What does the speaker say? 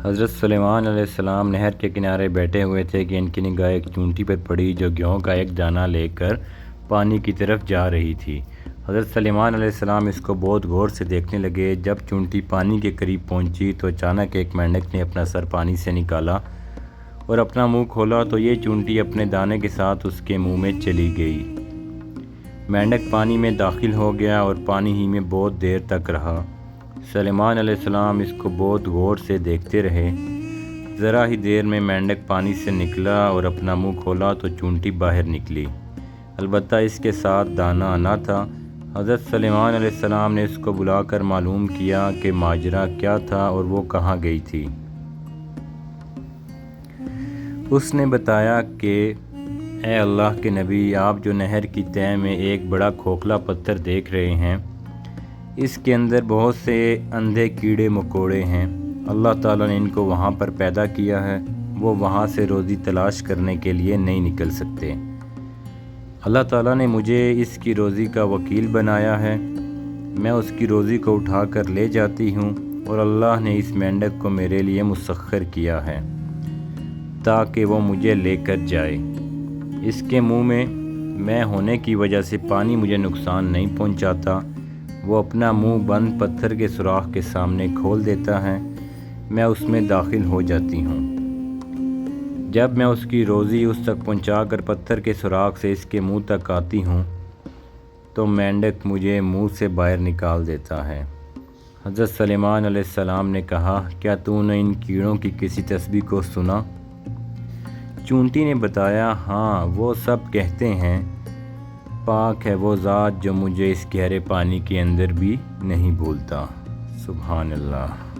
حضرت سلیمان علیہ السلام نہر کے کنارے بیٹھے ہوئے تھے کہ ان کی نگاہ ایک چونٹی پر پڑی جو گیہوں کا ایک دانہ لے کر پانی کی طرف جا رہی تھی۔ حضرت سلیمان علیہ السلام اس کو بہت غور سے دیکھنے لگے۔ جب چونٹی پانی کے قریب پہنچی تو اچانک ایک مینڈک نے اپنا سر پانی سے نکالا اور اپنا منہ کھولا تو یہ چونٹی اپنے دانے کے ساتھ اس کے منہ میں چلی گئی۔ مینڈک پانی میں داخل ہو گیا اور پانی ہی میں بہت دیر تک رہا۔ سلیمان علیہ السلام اس کو بہت غور سے دیکھتے رہے۔ ذرا ہی دیر میں مینڈک پانی سے نکلا اور اپنا منہ کھولا تو چونٹی باہر نکلی، البتہ اس کے ساتھ دانہ نہ تھا۔ حضرت سلیمان علیہ السلام نے اس کو بلا کر معلوم کیا کہ ماجرا کیا تھا اور وہ کہاں گئی تھی۔ اس نے بتایا کہ اے اللہ کے نبی، آپ جو نہر کی تہہ میں ایک بڑا کھوکھلا پتھر دیکھ رہے ہیں، اس کے اندر بہت سے اندھے کیڑے مکوڑے ہیں۔ اللہ تعالیٰ نے ان کو وہاں پر پیدا کیا ہے، وہ وہاں سے روزی تلاش کرنے کے لیے نہیں نکل سکتے۔ اللہ تعالیٰ نے مجھے اس کی روزی کا وکیل بنایا ہے، میں اس کی روزی کو اٹھا کر لے جاتی ہوں، اور اللہ نے اس مینڈک کو میرے لیے مسخر کیا ہے تاکہ وہ مجھے لے کر جائے۔ اس کے منہ میں ہونے کی وجہ سے پانی مجھے نقصان نہیں پہنچاتا۔ وہ اپنا منہ بند پتھر کے سوراخ کے سامنے کھول دیتا ہے، میں اس میں داخل ہو جاتی ہوں۔ جب میں اس کی روزی اس تک پہنچا کر پتھر کے سوراخ سے اس کے منہ تک آتی ہوں تو مینڈک مجھے منہ سے باہر نکال دیتا ہے۔ حضرت سلیمان علیہ السلام نے کہا، کیا تو نے ان کیڑوں کی کسی تسبیح کو سنا؟ چونٹی نے بتایا، ہاں، وہ سب کہتے ہیں پاک ہے وہ ذات جو مجھے اس گہرے پانی کے اندر بھی نہیں بھولتا۔ سبحان اللہ۔